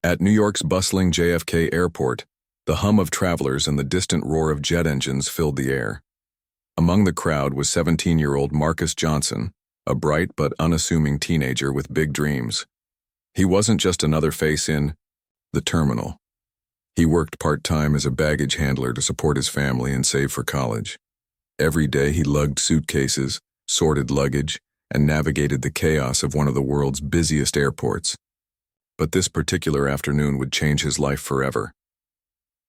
At New York's bustling JFK airport, the hum of travelers and the distant roar of jet engines filled the air. Among the crowd was 17-year-old Marcus Johnson, a bright but unassuming teenager with big dreams. He wasn't just another face in the terminal. He worked part-time as a baggage handler to support his family and save for college. Every day he lugged suitcases, sorted luggage, and navigated the chaos of one of the world's busiest airports. But this particular afternoon would change his life forever.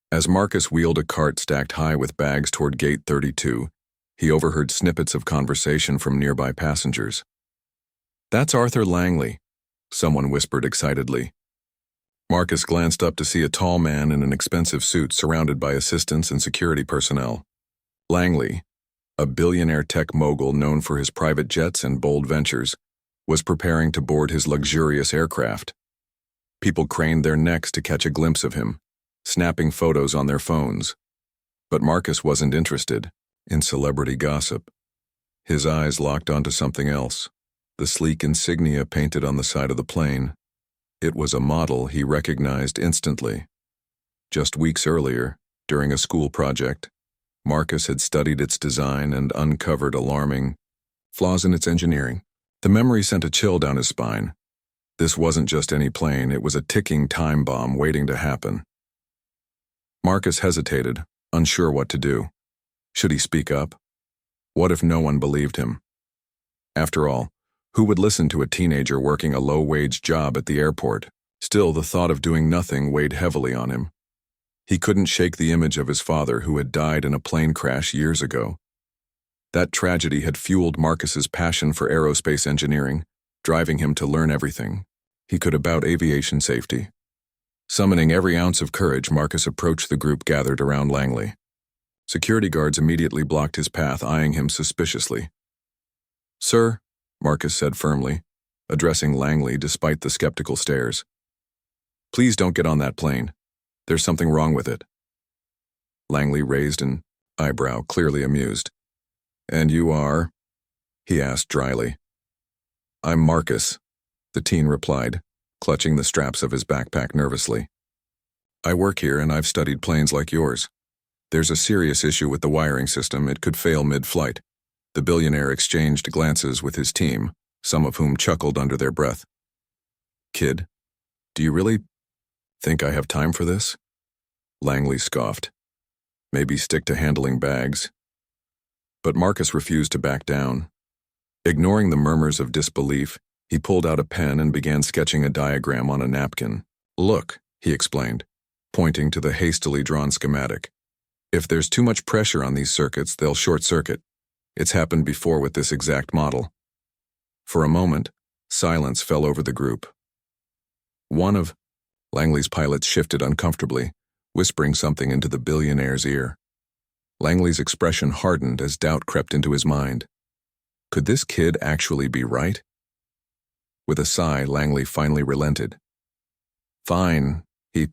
As Marcus wheeled a cart stacked high with bags toward Gate 32, he overheard snippets of conversation from nearby passengers. "That's Arthur Langley," someone whispered excitedly. Marcus glanced up to see a tall man in an expensive suit surrounded by assistants and security personnel. Langley, a billionaire tech mogul known for his private jets and bold ventures, was preparing to board his luxurious aircraft. People craned their necks to catch a glimpse of him, snapping photos on their phones. But Marcus wasn't interested in celebrity gossip. His eyes locked onto something else, the sleek insignia painted on the side of the plane. It was a model he recognized instantly. Just weeks earlier, during a school project, Marcus had studied its design and uncovered alarming flaws in its engineering. The memory sent a chill down his spine. This wasn't just any plane, it was a ticking time bomb waiting to happen. Marcus hesitated, unsure what to do. Should he speak up? What if no one believed him? After all, who would listen to a teenager working a low-wage job at the airport? Still, the thought of doing nothing weighed heavily on him. He couldn't shake the image of his father who had died in a plane crash years ago. That tragedy had fueled Marcus's passion for aerospace engineering, driving him to learn everything he could about aviation safety. Summoning every ounce of courage, Marcus approached the group gathered around Langley. Security guards immediately blocked his path, eyeing him suspiciously. "Sir," Marcus said firmly, addressing Langley despite the skeptical stares, "please don't get on that plane. There's something wrong with it." Langley raised an eyebrow, clearly amused. "And you are?" he asked dryly. "I'm Marcus," the teen replied, clutching the straps of his backpack nervously. "I work here and I've studied planes like yours. There's a serious issue with the wiring system. It could fail mid-flight." The billionaire exchanged glances with his team, some of whom chuckled under their breath. "Kid, do you really think I have time for this?" Langley scoffed. "Maybe stick to handling bags." But Marcus refused to back down. Ignoring the murmurs of disbelief, he pulled out a pen and began sketching a diagram on a napkin. "Look," he explained, pointing to the hastily drawn schematic. "If there's too much pressure on these circuits, they'll short-circuit. It's happened before with this exact model." For a moment, silence fell over the group. One of Langley's pilots shifted uncomfortably, whispering something into the billionaire's ear. Langley's expression hardened as doubt crept into his mind. Could this kid actually be right? With a sigh, Langley finally relented. "Fine," he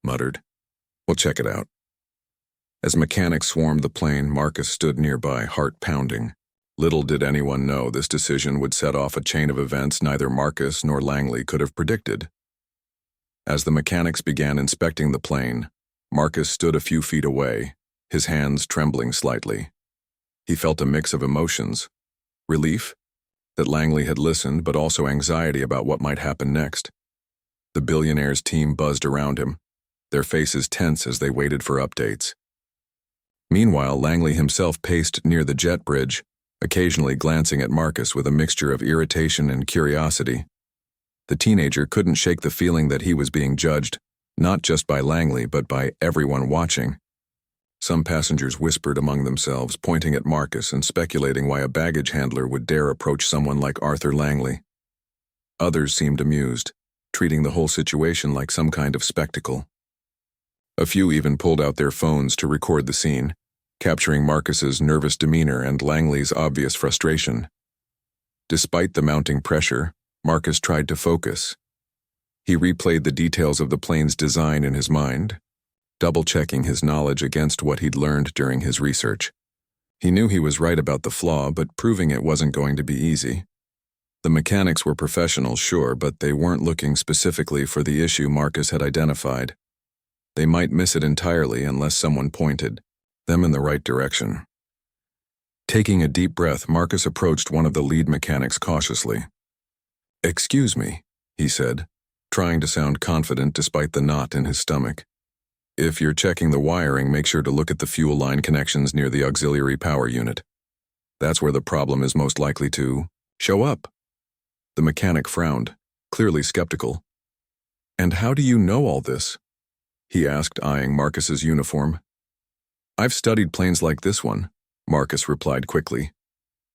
muttered. "We'll check it out." As mechanics swarmed the plane, Marcus stood nearby, heart pounding. Little did anyone know this decision would set off a chain of events neither Marcus nor Langley could have predicted. As the mechanics began inspecting the plane, Marcus stood a few feet away, his hands trembling slightly. He felt a mix of emotions: relief that Langley had listened, but also anxiety about what might happen next. The billionaire's team buzzed around him, their faces tense as they waited for updates. Meanwhile, Langley himself paced near the jet bridge, occasionally glancing at Marcus with a mixture of irritation and curiosity. The teenager couldn't shake the feeling that he was being judged, not just by Langley, but by everyone watching. Some passengers whispered among themselves, pointing at Marcus and speculating why a baggage handler would dare approach someone like Arthur Langley. Others seemed amused, treating the whole situation like some kind of spectacle. A few even pulled out their phones to record the scene, capturing Marcus's nervous demeanor and Langley's obvious frustration. Despite the mounting pressure, Marcus tried to focus. He replayed the details of the plane's design in his mind, double-checking his knowledge against what he'd learned during his research. He knew he was right about the flaw, but proving it wasn't going to be easy. The mechanics were professional, sure, but they weren't looking specifically for the issue Marcus had identified. They might miss it entirely unless someone pointed them in the right direction. Taking a deep breath, Marcus approached one of the lead mechanics cautiously. "Excuse me," he said, trying to sound confident despite the knot in his stomach. "If you're checking the wiring, make sure to look at the fuel line connections near the auxiliary power unit. That's where the problem is most likely to show up." The mechanic frowned, clearly skeptical. "And how do you know all this?" he asked, eyeing Marcus's uniform. "I've studied planes like this one," Marcus replied quickly.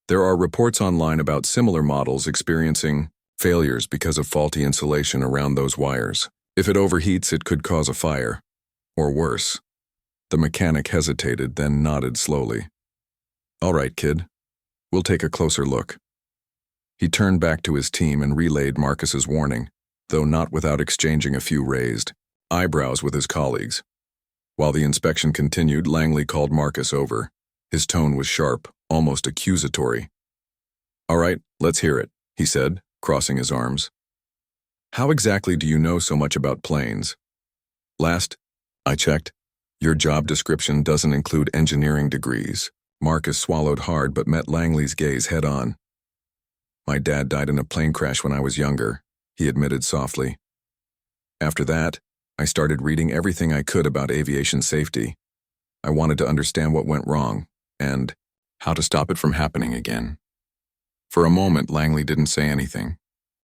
"There are reports online about similar models experiencing failures because of faulty insulation around those wires. If it overheats, it could cause a fire. Or worse." The mechanic hesitated, then nodded slowly. "All right, kid. We'll take a closer look." He turned back to his team and relayed Marcus's warning, though not without exchanging a few raised eyebrows with his colleagues. While the inspection continued, Langley called Marcus over. His tone was sharp, almost accusatory. "All right, let's hear it," he said, crossing his arms. "How exactly do you know so much about planes? Last I checked, your job description doesn't include engineering degrees." Marcus swallowed hard but met Langley's gaze head-on. "My dad died in a plane crash when I was younger," he admitted softly. "After that, I started reading everything I could about aviation safety. I wanted to understand what went wrong, and how to stop it from happening again." For a moment, Langley didn't say anything.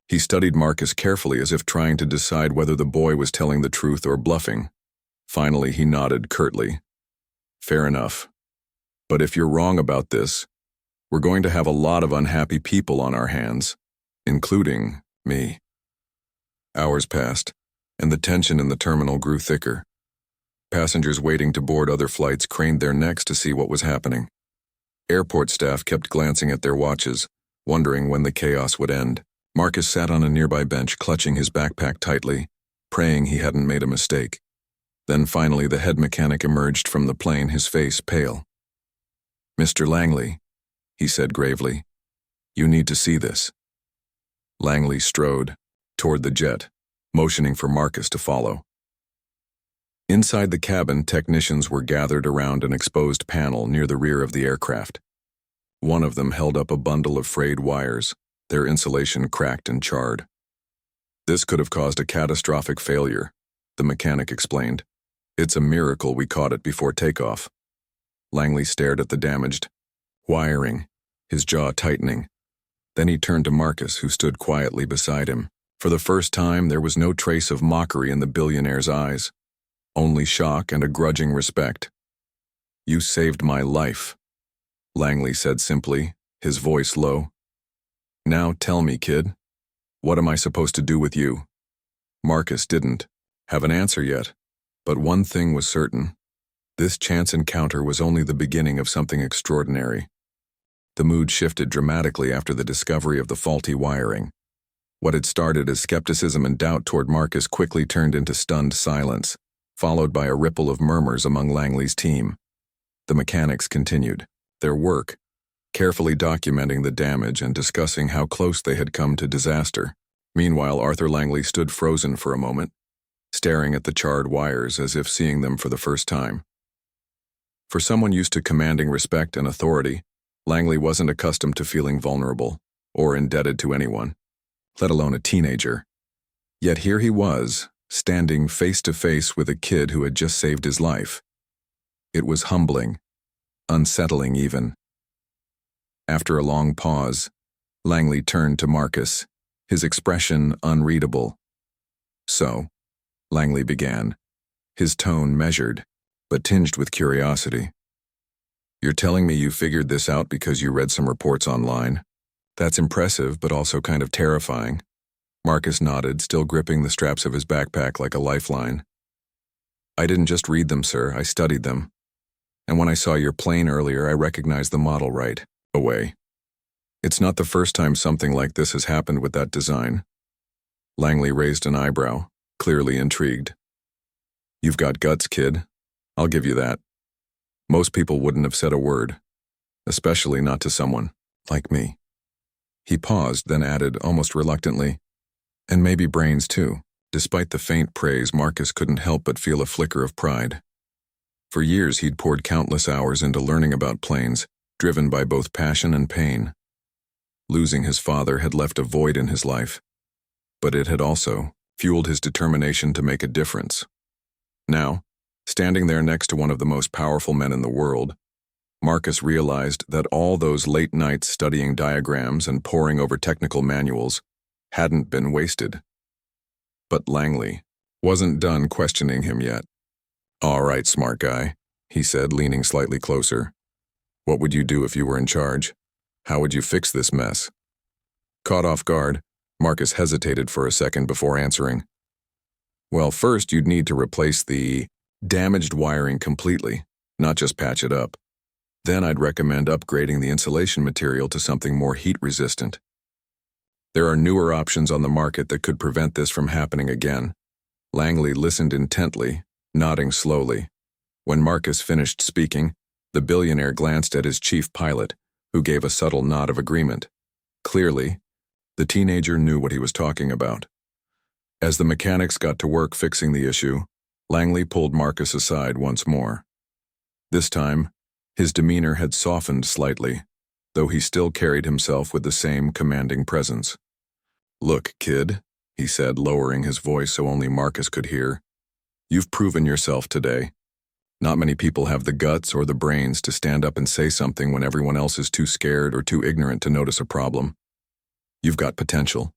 He studied Marcus carefully as if trying to decide whether the boy was telling the truth or bluffing. Finally, he nodded curtly. "Fair enough. But if you're wrong about this, we're going to have a lot of unhappy people on our hands, including me." Hours passed, and the tension in the terminal grew thicker. Passengers waiting to board other flights craned their necks to see what was happening. Airport staff kept glancing at their watches, wondering when the chaos would end. Marcus sat on a nearby bench, clutching his backpack tightly, praying he hadn't made a mistake. Then finally the head mechanic emerged from the plane, his face pale. "Mr. Langley," he said gravely, "you need to see this." Langley strode toward the jet, motioning for Marcus to follow. Inside the cabin, technicians were gathered around an exposed panel near the rear of the aircraft. One of them held up a bundle of frayed wires, their insulation cracked and charred. "This could have caused a catastrophic failure," the mechanic explained. "It's a miracle we caught it before takeoff." Langley stared at the damaged wiring, his jaw tightening. Then he turned to Marcus, who stood quietly beside him. For the first time, there was no trace of mockery in the billionaire's eyes, only shock and a grudging respect. "You saved my life," Langley said simply, his voice low. "Now tell me, kid, what am I supposed to do with you?" Marcus didn't have an answer yet, but one thing was certain. This chance encounter was only the beginning of something extraordinary. The mood shifted dramatically after the discovery of the faulty wiring. What had started as skepticism and doubt toward Marcus quickly turned into stunned silence, followed by a ripple of murmurs among Langley's team. The mechanics continued their work, carefully documenting the damage and discussing how close they had come to disaster. Meanwhile, Arthur Langley stood frozen for a moment, staring at the charred wires as if seeing them for the first time. For someone used to commanding respect and authority, Langley wasn't accustomed to feeling vulnerable or indebted to anyone, let alone a teenager. Yet here he was, standing face to face with a kid who had just saved his life. It was humbling, unsettling even. After a long pause, Langley turned to Marcus, his expression unreadable. "So," Langley began, his tone measured, but tinged with curiosity. "You're telling me you figured this out because you read some reports online? That's impressive, but also kind of terrifying." Marcus nodded, still gripping the straps of his backpack like a lifeline. "I didn't just read them, sir, I studied them. And when I saw your plane earlier, I recognized the model right away. It's not the first time something like this has happened with that design." Langley raised an eyebrow, clearly intrigued. "You've got guts, kid. I'll give you that. Most people wouldn't have said a word, especially not to someone like me." He paused, then added, almost reluctantly, "And maybe brains too." Despite the faint praise, Marcus couldn't help but feel a flicker of pride. For years he'd poured countless hours into learning about planes, driven by both passion and pain. Losing his father had left a void in his life, but it had also fueled his determination to make a difference. Now, standing there next to one of the most powerful men in the world, Marcus realized that all those late nights studying diagrams and poring over technical manuals hadn't been wasted. But Langley wasn't done questioning him yet. "All right, smart guy," he said, leaning slightly closer. "What would you do if you were in charge? How would you fix this mess?" Caught off guard, Marcus hesitated for a second before answering. "Well, first you'd need to replace the damaged wiring completely, not just patch it up. Then I'd recommend upgrading the insulation material to something more heat-resistant. There are newer options on the market that could prevent this from happening again." Langley listened intently, nodding slowly. When Marcus finished speaking, the billionaire glanced at his chief pilot, who gave a subtle nod of agreement. Clearly, the teenager knew what he was talking about. As the mechanics got to work fixing the issue, Langley pulled Marcus aside once more. This time, his demeanor had softened slightly, though he still carried himself with the same commanding presence. "Look, kid," he said, lowering his voice so only Marcus could hear, "you've proven yourself today. Not many people have the guts or the brains to stand up and say something when everyone else is too scared or too ignorant to notice a problem. You've got potential."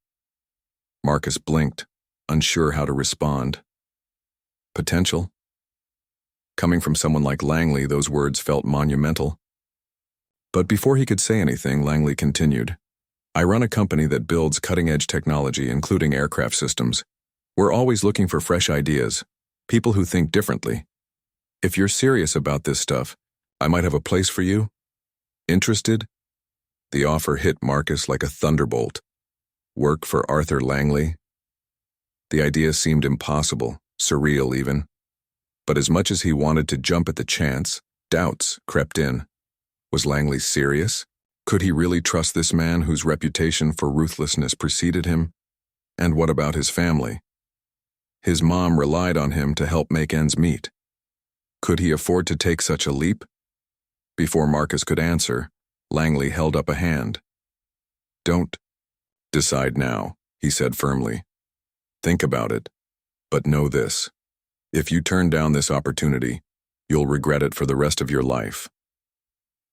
Marcus blinked, unsure how to respond. Potential? Coming from someone like Langley, those words felt monumental. But before he could say anything, Langley continued, "I run a company that builds cutting-edge technology, including aircraft systems. We're always looking for fresh ideas, people who think differently. If you're serious about this stuff, I might have a place for you. Interested?" The offer hit Marcus like a thunderbolt. Work for Arthur Langley? The idea seemed impossible, surreal even. But as much as he wanted to jump at the chance, doubts crept in. Was Langley serious? Could he really trust this man whose reputation for ruthlessness preceded him? And what about his family? His mom relied on him to help make ends meet. Could he afford to take such a leap? Before Marcus could answer, Langley held up a hand. "Don't decide now," he said firmly. "Think about it. But know this. If you turn down this opportunity, you'll regret it for the rest of your life."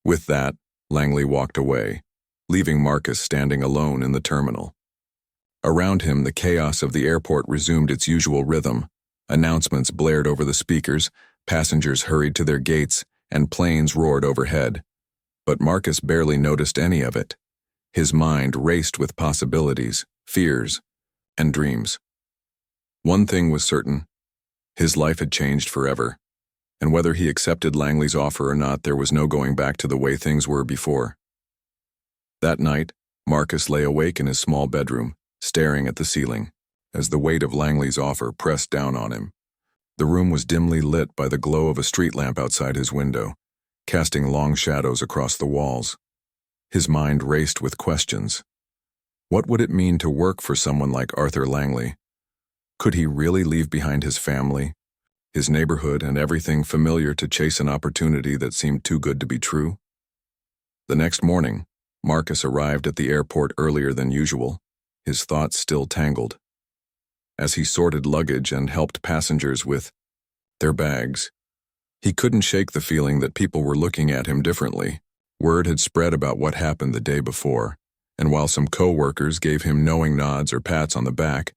With that, Langley walked away, leaving Marcus standing alone in the terminal. Around him, the chaos of the airport resumed its usual rhythm. Announcements blared over the speakers, passengers hurried to their gates, and planes roared overhead. But Marcus barely noticed any of it. His mind raced with possibilities, fears, and dreams. One thing was certain. His life had changed forever. And whether he accepted Langley's offer or not, there was no going back to the way things were before. That night, Marcus lay awake in his small bedroom, staring at the ceiling, as the weight of Langley's offer pressed down on him. The room was dimly lit by the glow of a street lamp outside his window, casting long shadows across the walls. His mind raced with questions. What would it mean to work for someone like Arthur Langley? Could he really leave behind his family, his neighborhood, and everything familiar to chase an opportunity that seemed too good to be true? The next morning, Marcus arrived at the airport earlier than usual, his thoughts still tangled. As he sorted luggage and helped passengers with their bags, he couldn't shake the feeling that people were looking at him differently. Word had spread about what happened the day before, and while some co-workers gave him knowing nods or pats on the back,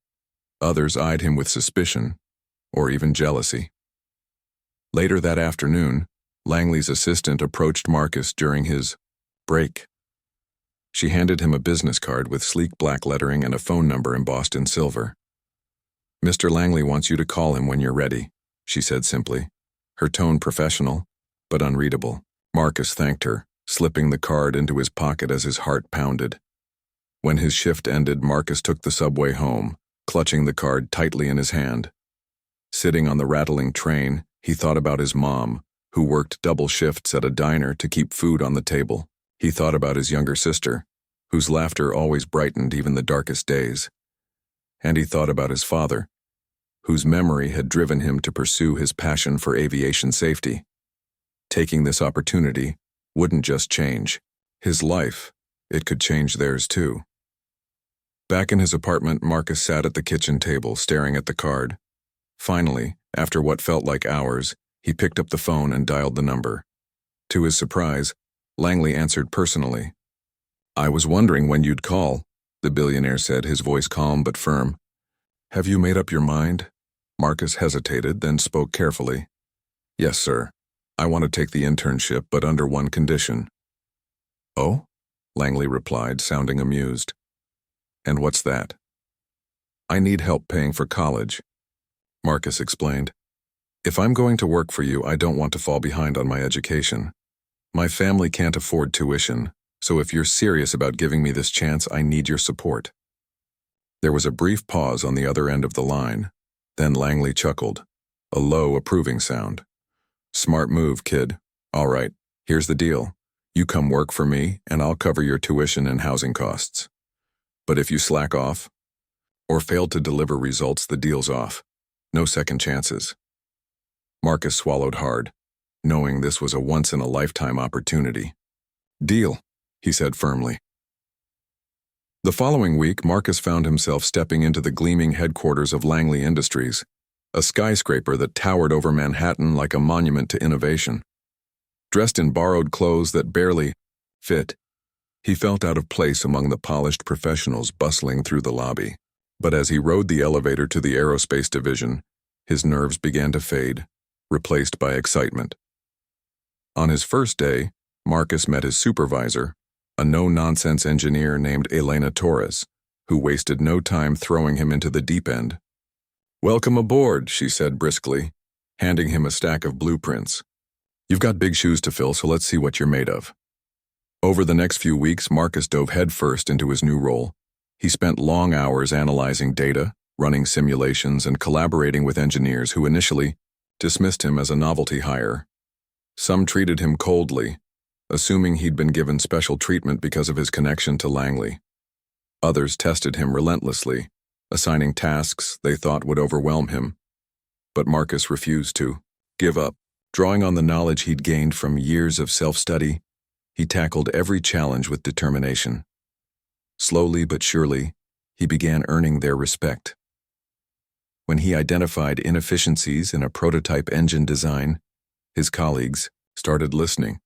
others eyed him with suspicion, or even jealousy. Later that afternoon, Langley's assistant approached Marcus during his break. She handed him a business card with sleek black lettering and a phone number embossed in silver. "Mr. Langley wants you to call him when you're ready," she said simply, her tone professional, but unreadable. Marcus thanked her, slipping the card into his pocket as his heart pounded. When his shift ended, Marcus took the subway home, clutching the card tightly in his hand. Sitting on the rattling train, he thought about his mom, who worked double shifts at a diner to keep food on the table. He thought about his younger sister, whose laughter always brightened even the darkest days. And he thought about his father, whose memory had driven him to pursue his passion for aviation safety. Taking this opportunity wouldn't just change his life, it could change theirs too. Back in his apartment, Marcus sat at the kitchen table, staring at the card. Finally, after what felt like hours, he picked up the phone and dialed the number. To his surprise, Langley answered personally. "I was wondering when you'd call," the billionaire said, his voice calm but firm. "Have you made up your mind?" Marcus hesitated, then spoke carefully. "Yes, sir. I want to take the internship, but under one condition." "Oh?" Langley replied, sounding amused. "And what's that?" "I need help paying for college," Marcus explained. "If I'm going to work for you, I don't want to fall behind on my education. My family can't afford tuition, so if you're serious about giving me this chance, I need your support." There was a brief pause on the other end of the line. Then Langley chuckled, a low, approving sound. "Smart move, kid. All right, here's the deal. You come work for me, and I'll cover your tuition and housing costs. But if you slack off, or fail to deliver results, the deal's off. No second chances." Marcus swallowed hard, knowing this was a once-in-a-lifetime opportunity. "Deal," he said firmly. The following week, Marcus found himself stepping into the gleaming headquarters of Langley Industries, a skyscraper that towered over Manhattan like a monument to innovation. Dressed in borrowed clothes that barely fit, he felt out of place among the polished professionals bustling through the lobby. But as he rode the elevator to the aerospace division, his nerves began to fade, replaced by excitement. On his first day, Marcus met his supervisor, a no-nonsense engineer named Elena Torres, who wasted no time throwing him into the deep end. "Welcome aboard," she said briskly, handing him a stack of blueprints. "You've got big shoes to fill, so let's see what you're made of." Over the next few weeks, Marcus dove headfirst into his new role. He spent long hours analyzing data, running simulations, and collaborating with engineers who initially dismissed him as a novelty hire. Some treated him coldly, assuming he'd been given special treatment because of his connection to Langley. Others tested him relentlessly, assigning tasks they thought would overwhelm him. But Marcus refused to give up. Drawing on the knowledge he'd gained from years of self-study, he tackled every challenge with determination. Slowly but surely, he began earning their respect. When he identified inefficiencies in a prototype engine design, his colleagues started listening.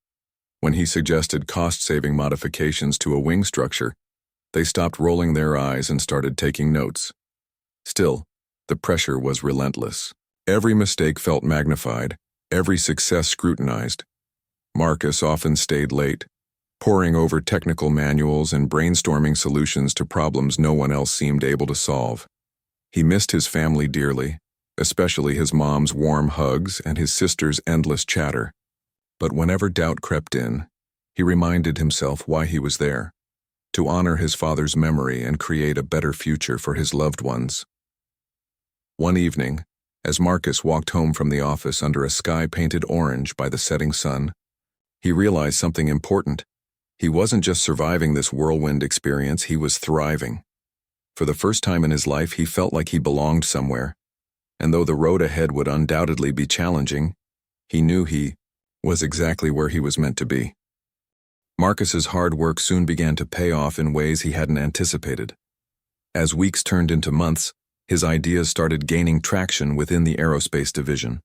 When he suggested cost-saving modifications to a wing structure, they stopped rolling their eyes and started taking notes. Still, the pressure was relentless. Every mistake felt magnified, every success scrutinized. Marcus often stayed late, poring over technical manuals and brainstorming solutions to problems no one else seemed able to solve. He missed his family dearly, especially his mom's warm hugs and his sister's endless chatter. But whenever doubt crept in, he reminded himself why he was there: to honor his father's memory and create a better future for his loved ones. One evening, as Marcus walked home from the office under a sky painted orange by the setting sun, he realized something important. He wasn't just surviving this whirlwind experience, he was thriving. For the first time in his life, he felt like he belonged somewhere, and though the road ahead would undoubtedly be challenging, he knew he was exactly where he was meant to be. Marcus's hard work soon began to pay off in ways he hadn't anticipated. As weeks turned into months, his ideas started gaining traction within the aerospace division.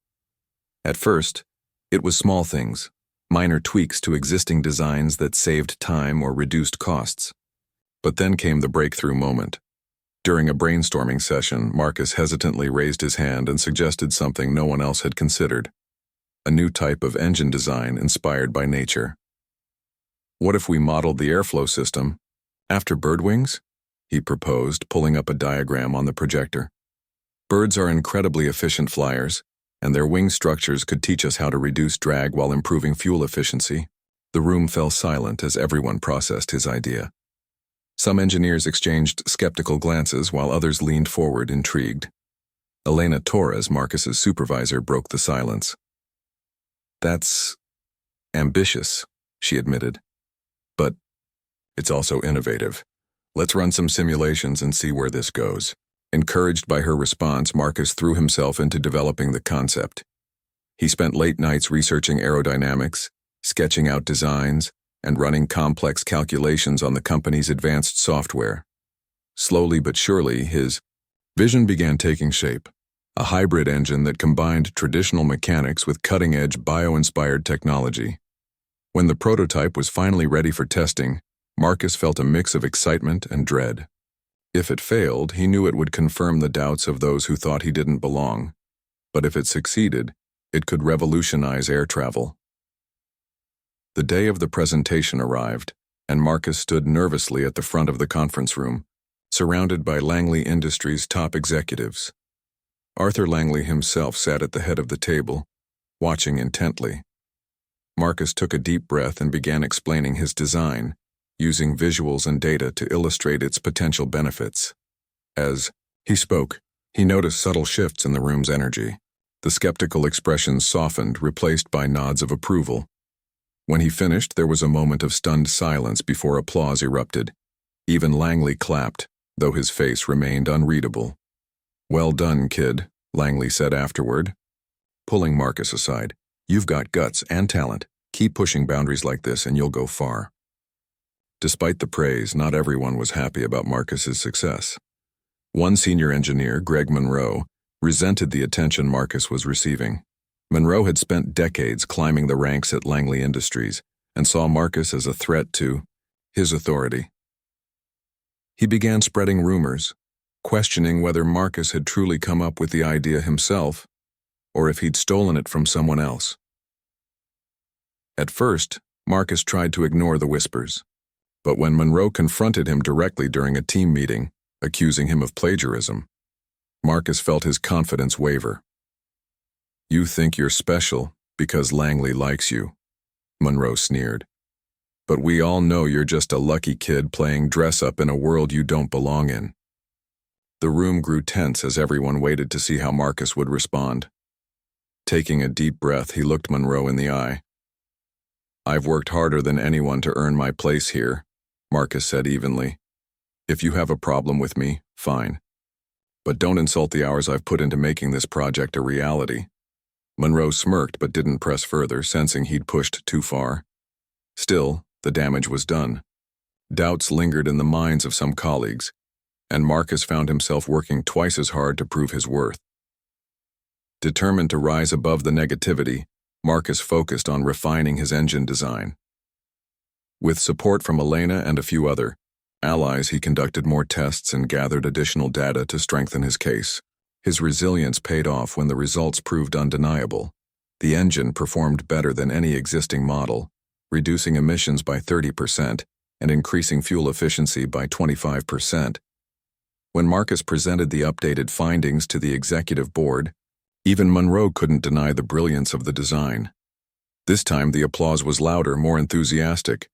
At first, it was small things, minor tweaks to existing designs that saved time or reduced costs. But then came the breakthrough moment. During a brainstorming session, Marcus hesitantly raised his hand and suggested something no one else had considered: a new type of engine design inspired by nature. "What if we modeled the airflow system after bird wings?" he proposed, pulling up a diagram on the projector. "Birds are incredibly efficient flyers, and their wing structures could teach us how to reduce drag while improving fuel efficiency." The room fell silent as everyone processed his idea. Some engineers exchanged skeptical glances while others leaned forward, intrigued. Elena Torres, Marcus's supervisor, broke the silence. "That's ambitious," she admitted. "But It's also innovative. Let's run some simulations and see where this goes." Encouraged by her response, Marcus threw himself into developing the concept. He spent late nights researching aerodynamics, sketching out designs, and running complex calculations on the company's advanced software. Slowly but surely, his vision began taking shape, a hybrid engine that combined traditional mechanics with cutting-edge bio-inspired technology. When the prototype was finally ready for testing, Marcus felt a mix of excitement and dread. If it failed, he knew it would confirm the doubts of those who thought he didn't belong. But if it succeeded, it could revolutionize air travel. The day of the presentation arrived, and Marcus stood nervously at the front of the conference room, surrounded by Langley Industries' top executives. Arthur Langley himself sat at the head of the table, watching intently. Marcus took a deep breath and began explaining his design, using visuals and data to illustrate its potential benefits. As he spoke, he noticed subtle shifts in the room's energy. The skeptical expressions softened, replaced by nods of approval. When he finished, there was a moment of stunned silence before applause erupted. Even Langley clapped, though his face remained unreadable. "Well done, kid," Langley said afterward, pulling Marcus aside. "You've got guts and talent. Keep pushing boundaries like this and you'll go far." Despite the praise, not everyone was happy about Marcus's success. One senior engineer, Greg Monroe, resented the attention Marcus was receiving. Monroe had spent decades climbing the ranks at Langley Industries and saw Marcus as a threat to his authority. He began spreading rumors, questioning whether Marcus had truly come up with the idea himself or if he'd stolen it from someone else. At first, Marcus tried to ignore the whispers, but when Monroe confronted him directly during a team meeting, accusing him of plagiarism, Marcus felt his confidence waver. "You think you're special because Langley likes you," Monroe sneered. "But we all know you're just a lucky kid playing dress-up in a world you don't belong in." The room grew tense as everyone waited to see how Marcus would respond. Taking a deep breath, he looked Monroe in the eye. "I've worked harder than anyone to earn my place here," Marcus said evenly. "If you have a problem with me, fine. But don't insult the hours I've put into making this project a reality." Monroe smirked but didn't press further, sensing he'd pushed too far. Still, the damage was done. Doubts lingered in the minds of some colleagues, and Marcus found himself working twice as hard to prove his worth. Determined to rise above the negativity, Marcus focused on refining his engine design. With support from Elena and a few other allies, he conducted more tests and gathered additional data to strengthen his case. His resilience paid off when the results proved undeniable. The engine performed better than any existing model, reducing emissions by 30% and increasing fuel efficiency by 25%. When Marcus presented the updated findings to the executive board, even Monroe couldn't deny the brilliance of the design. This time the applause was louder, more enthusiastic.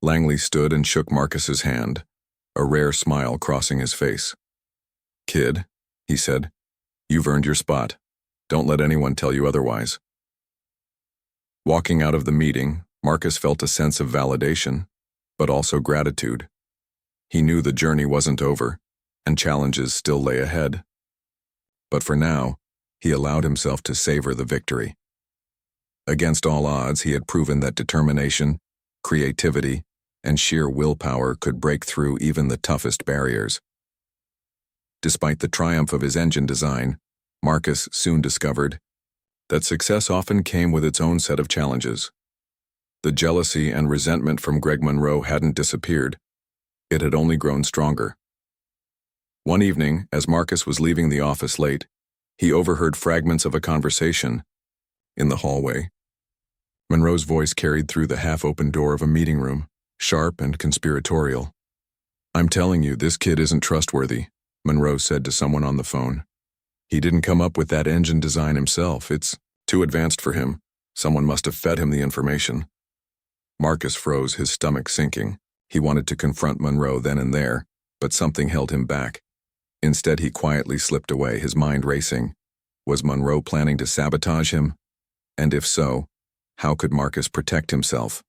Langley stood and shook Marcus's hand, a rare smile crossing his face. "Kid," he said, "you've earned your spot. Don't let anyone tell you otherwise." Walking out of the meeting, Marcus felt a sense of validation, but also gratitude. He knew the journey wasn't over, and challenges still lay ahead. But for now, he allowed himself to savor the victory. Against all odds, he had proven that determination, creativity, and sheer willpower could break through even the toughest barriers. Despite the triumph of his engine design, Marcus soon discovered that success often came with its own set of challenges. The jealousy and resentment from Greg Monroe hadn't disappeared. It had only grown stronger. One evening, as Marcus was leaving the office late, he overheard fragments of a conversation in the hallway. Monroe's voice carried through the half-open door of a meeting room, sharp and conspiratorial. "I'm telling you, this kid isn't trustworthy," Monroe said to someone on the phone. "He didn't come up with that engine design himself. It's too advanced for him. Someone must have fed him the information." Marcus froze, his stomach sinking. He wanted to confront Monroe then and there, but something held him back. Instead, he quietly slipped away, his mind racing. Was Monroe planning to sabotage him? And if so, how could Marcus protect himself?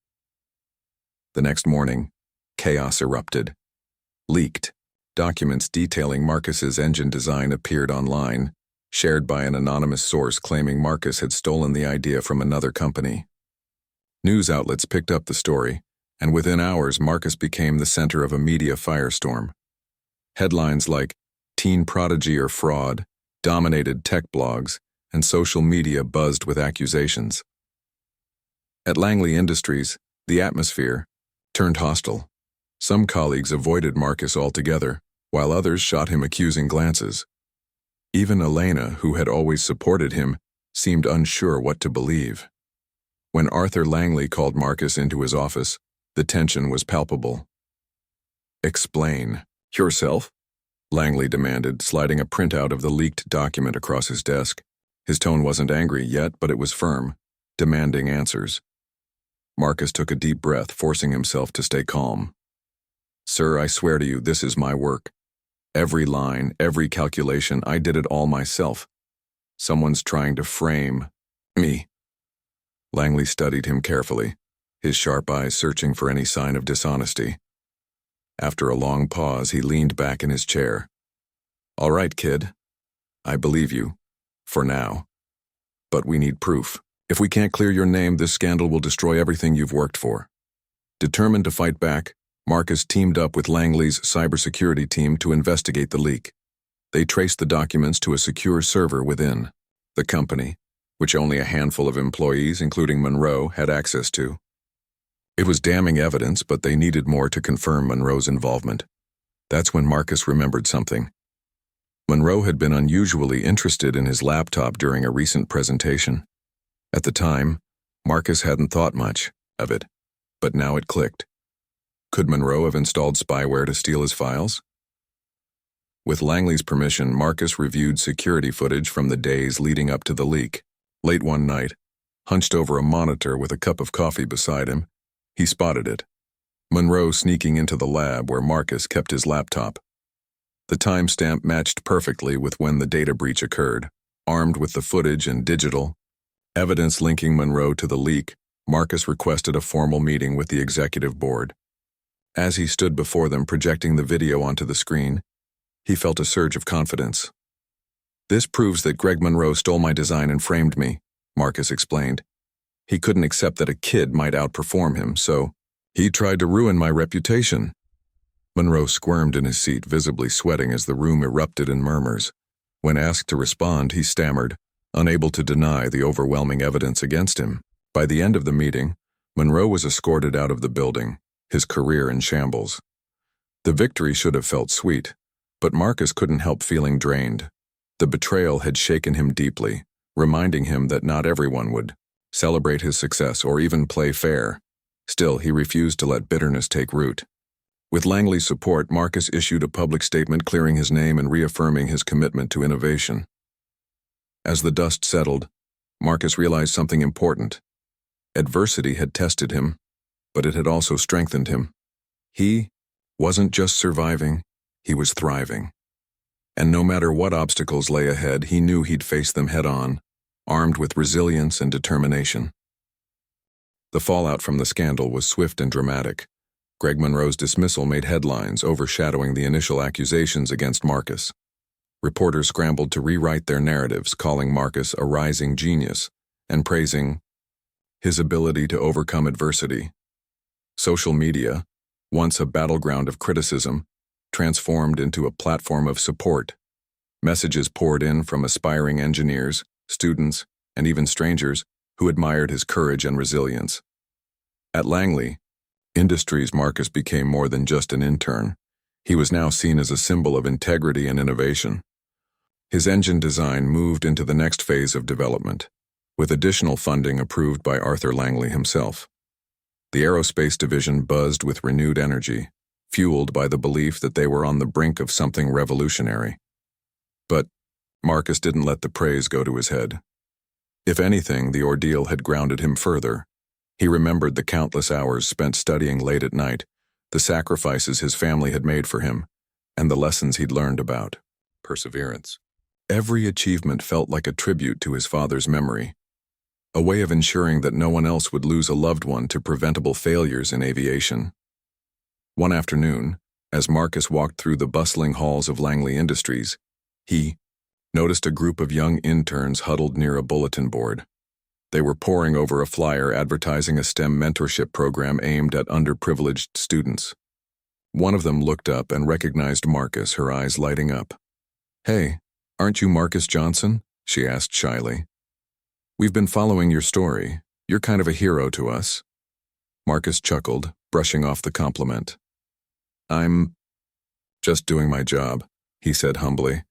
The next morning, chaos erupted. Leaked. Documents detailing Marcus's engine design appeared online, shared by an anonymous source claiming Marcus had stolen the idea from another company. News outlets picked up the story, and within hours Marcus became the center of a media firestorm. Headlines like "Teen Prodigy or Fraud" dominated tech blogs, and social media buzzed with accusations. At Langley Industries, the atmosphere turned hostile. Some colleagues avoided Marcus altogether, while others shot him accusing glances. Even Elena, who had always supported him, seemed unsure what to believe. When Arthur Langley called Marcus into his office, the tension was palpable. "Explain yourself," Langley demanded, sliding a printout of the leaked document across his desk. His tone wasn't angry yet, but it was firm, demanding answers. Marcus took a deep breath, forcing himself to stay calm. "Sir, I swear to you, this is my work. Every line, every calculation, I did it all myself. Someone's trying to frame me." Langley studied him carefully, his sharp eyes searching for any sign of dishonesty. After a long pause, he leaned back in his chair. "All right, kid. I believe you. For now. But we need proof. If we can't clear your name, this scandal will destroy everything you've worked for." Determined to fight back, Marcus teamed up with Langley's cybersecurity team to investigate the leak. They traced the documents to a secure server within the company, which only a handful of employees, including Monroe, had access to. It was damning evidence, but they needed more to confirm Monroe's involvement. That's when Marcus remembered something. Monroe had been unusually interested in his laptop during a recent presentation. At the time, Marcus hadn't thought much of it, but now it clicked. Could Monroe have installed spyware to steal his files? With Langley's permission, Marcus reviewed security footage from the days leading up to the leak. Late one night, hunched over a monitor with a cup of coffee beside him, he spotted it. Monroe sneaking into the lab where Marcus kept his laptop. The timestamp matched perfectly with when the data breach occurred. Armed with the footage and digital evidence linking Monroe to the leak, Marcus requested a formal meeting with the executive board. As he stood before them projecting the video onto the screen, he felt a surge of confidence. "This proves that Greg Monroe stole my design and framed me," Marcus explained. "He couldn't accept that a kid might outperform him, so he tried to ruin my reputation." Monroe squirmed in his seat, visibly sweating as the room erupted in murmurs. When asked to respond, he stammered, unable to deny the overwhelming evidence against him. By the end of the meeting, Monroe was escorted out of the building, his career in shambles. The victory should have felt sweet, but Marcus couldn't help feeling drained. The betrayal had shaken him deeply, reminding him that not everyone would celebrate his success or even play fair. Still, he refused to let bitterness take root. With Langley's support, Marcus issued a public statement clearing his name and reaffirming his commitment to innovation. As the dust settled, Marcus realized something important. Adversity had tested him, but it had also strengthened him. He wasn't just surviving, he was thriving. And no matter what obstacles lay ahead, he knew he'd face them head-on, armed with resilience and determination. The fallout from the scandal was swift and dramatic. Greg Monroe's dismissal made headlines, overshadowing the initial accusations against Marcus. Reporters scrambled to rewrite their narratives, calling Marcus a rising genius and praising his ability to overcome adversity. Social media, once a battleground of criticism, transformed into a platform of support. Messages poured in from aspiring engineers, students, and even strangers who admired his courage and resilience. At Langley Industries, Marcus became more than just an intern. He was now seen as a symbol of integrity and innovation. His engine design moved into the next phase of development, with additional funding approved by Arthur Langley himself. The aerospace division buzzed with renewed energy, fueled by the belief that they were on the brink of something revolutionary. But Marcus didn't let the praise go to his head. If anything, the ordeal had grounded him further. He remembered the countless hours spent studying late at night, the sacrifices his family had made for him, and the lessons he'd learned about perseverance. Every achievement felt like a tribute to his father's memory, a way of ensuring that no one else would lose a loved one to preventable failures in aviation. One afternoon, as Marcus walked through the bustling halls of Langley Industries, he noticed a group of young interns huddled near a bulletin board. They were poring over a flyer advertising a STEM mentorship program aimed at underprivileged students. One of them looked up and recognized Marcus, her eyes lighting up. "Hey, aren't you Marcus Johnson?" she asked shyly. "We've been following your story. You're kind of a hero to us." Marcus chuckled, brushing off the compliment. "I'm just doing my job," he said humbly.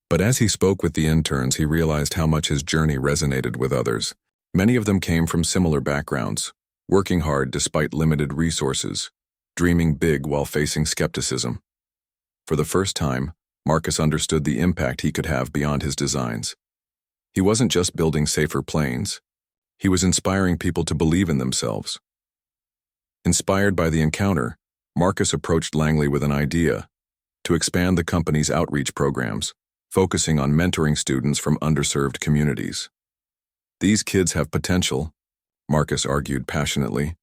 But as he spoke with the interns, he realized how much his journey resonated with others. Many of them came from similar backgrounds, working hard despite limited resources, dreaming big while facing skepticism. For the first time, Marcus understood the impact he could have beyond his designs. He wasn't just building safer planes. He was inspiring people to believe in themselves. Inspired by the encounter, Marcus approached Langley with an idea: to expand the company's outreach programs, focusing on mentoring students from underserved communities. "These kids have potential," Marcus argued passionately.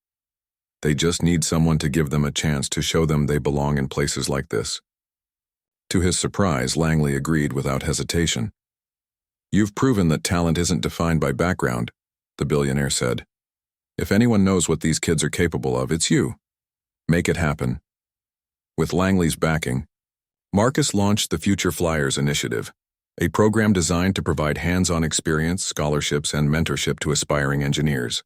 "They just need someone to give them a chance to show them they belong in places like this." To his surprise, Langley agreed without hesitation. "You've proven that talent isn't defined by background," the billionaire said. "If anyone knows what these kids are capable of, it's you. Make it happen." With Langley's backing, Marcus launched the Future Flyers Initiative, a program designed to provide hands-on experience, scholarships, and mentorship to aspiring engineers.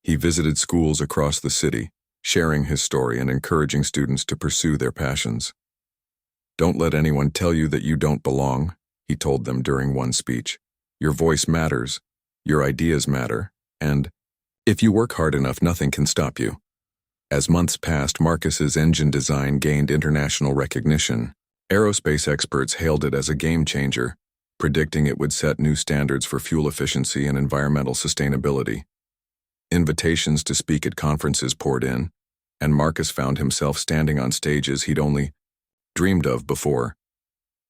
He visited schools across the city, sharing his story and encouraging students to pursue their passions. "Don't let anyone tell you that you don't belong," he told them during one speech. "Your voice matters, your ideas matter, and if you work hard enough, nothing can stop you." As months passed, Marcus's engine design gained international recognition. Aerospace experts hailed it as a game changer, predicting it would set new standards for fuel efficiency and environmental sustainability. Invitations to speak at conferences poured in, and Marcus found himself standing on stages he'd only dreamed of before.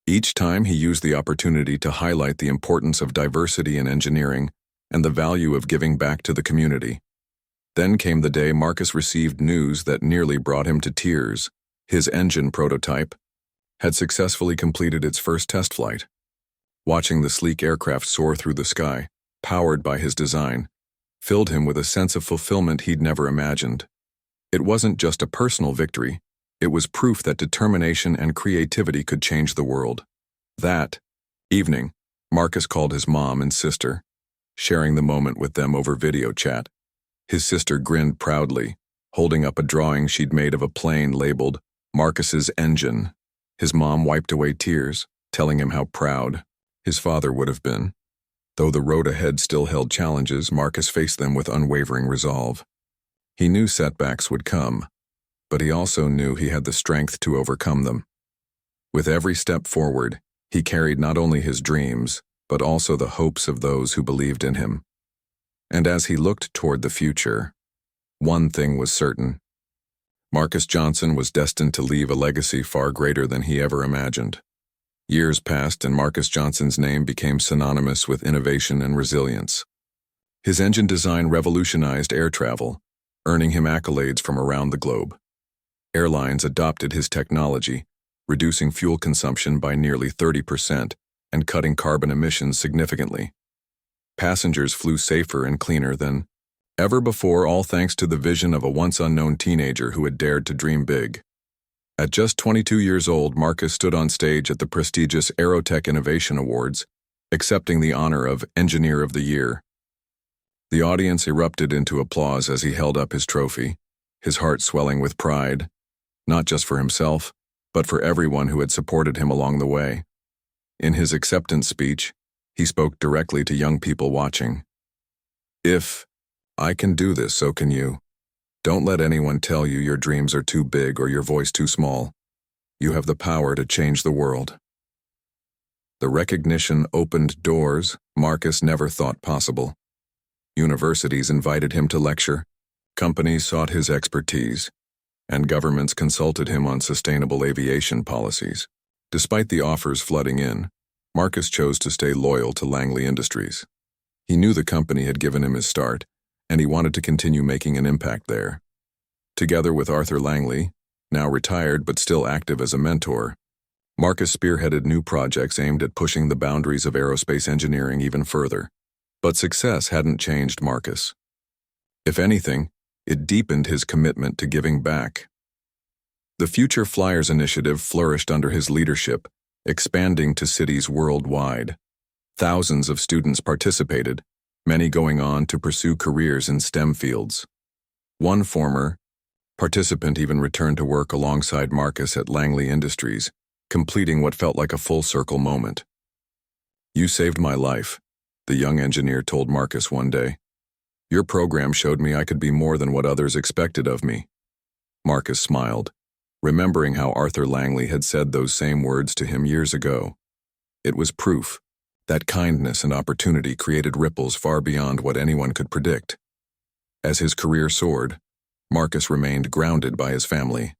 Each time he used the opportunity to highlight the importance of diversity in engineering and the value of giving back to the community. Then came the day Marcus received news that nearly brought him to tears. His engine prototype had successfully completed its first test flight. Watching the sleek aircraft soar through the sky, powered by his design, filled him with a sense of fulfillment he'd never imagined. It wasn't just a personal victory, it was proof that determination and creativity could change the world. That evening, Marcus called his mom and sister, sharing the moment with them over video chat. His sister grinned proudly, holding up a drawing she'd made of a plane labeled Marcus's engine. His mom wiped away tears, telling him how proud his father would have been. Though the road ahead still held challenges, Marcus faced them with unwavering resolve. He knew setbacks would come, but he also knew he had the strength to overcome them. With every step forward, he carried not only his dreams, but also the hopes of those who believed in him. And as he looked toward the future, one thing was certain. Marcus Johnson was destined to leave a legacy far greater than he ever imagined. Years passed and Marcus Johnson's name became synonymous with innovation and resilience. His engine design revolutionized air travel, earning him accolades from around the globe. Airlines adopted his technology, reducing fuel consumption by nearly 30% and cutting carbon emissions significantly. Passengers flew safer and cleaner than ever before, all thanks to the vision of a once unknown teenager who had dared to dream big. At just 22 years old, Marcus stood on stage at the prestigious Aerotech Innovation Awards, accepting the honor of Engineer of the Year. The audience erupted into applause as he held up his trophy, his heart swelling with pride, not just for himself, but for everyone who had supported him along the way. In his acceptance speech, he spoke directly to young people watching. "If I can do this, so can you. Don't let anyone tell you your dreams are too big or your voice too small. You have the power to change the world." The recognition opened doors Marcus never thought possible. Universities invited him to lecture, companies sought his expertise, and governments consulted him on sustainable aviation policies. Despite the offers flooding in, Marcus chose to stay loyal to Langley Industries. He knew the company had given him his start, and he wanted to continue making an impact there. Together with Arthur Langley, now retired but still active as a mentor, Marcus spearheaded new projects aimed at pushing the boundaries of aerospace engineering even further. But success hadn't changed Marcus. If anything, it deepened his commitment to giving back. The Future Flyers initiative flourished under his leadership, expanding to cities worldwide. Thousands of students participated, many going on to pursue careers in STEM fields. One former participant even returned to work alongside Marcus at Langley Industries, completing what felt like a full-circle moment. "You saved my life," the young engineer told Marcus one day. "Your program showed me I could be more than what others expected of me." Marcus smiled, remembering how Arthur Langley had said those same words to him years ago. It was proof that kindness and opportunity created ripples far beyond what anyone could predict. As his career soared, Marcus remained grounded by his family.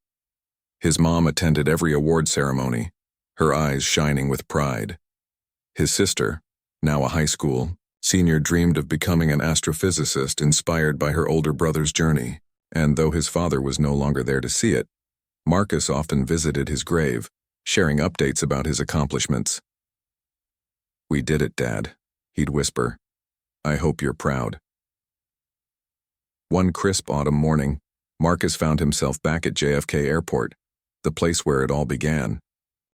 His mom attended every award ceremony, her eyes shining with pride. His sister, now a high school senior, dreamed of becoming an astrophysicist inspired by her older brother's journey, and though his father was no longer there to see it, Marcus often visited his grave, sharing updates about his accomplishments. "We did it, Dad," he'd whisper. "I hope you're proud." One crisp autumn morning, Marcus found himself back at JFK Airport, the place where it all began.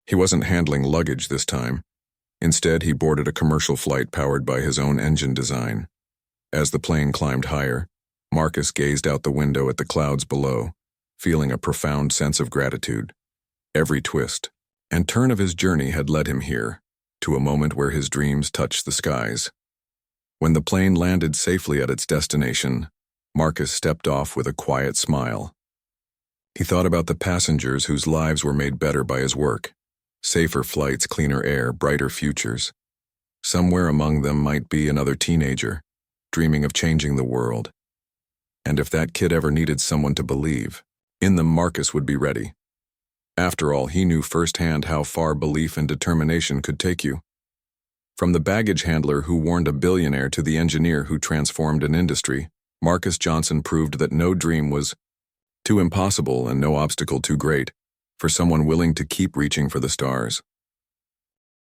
He wasn't handling luggage this time. Instead, he boarded a commercial flight powered by his own engine design. As the plane climbed higher, Marcus gazed out the window at the clouds below, feeling a profound sense of gratitude. Every twist and turn of his journey had led him here, to a moment where his dreams touched the skies. When the plane landed safely at its destination, Marcus stepped off with a quiet smile. He thought about the passengers whose lives were made better by his work. Safer flights, cleaner air, brighter futures. Somewhere among them might be another teenager, dreaming of changing the world. And if that kid ever needed someone to believe in them, Marcus would be ready. After all, he knew firsthand how far belief and determination could take you. From the baggage handler who warned a billionaire to the engineer who transformed an industry, Marcus Johnson proved that no dream was too impossible and no obstacle too great for someone willing to keep reaching for the stars.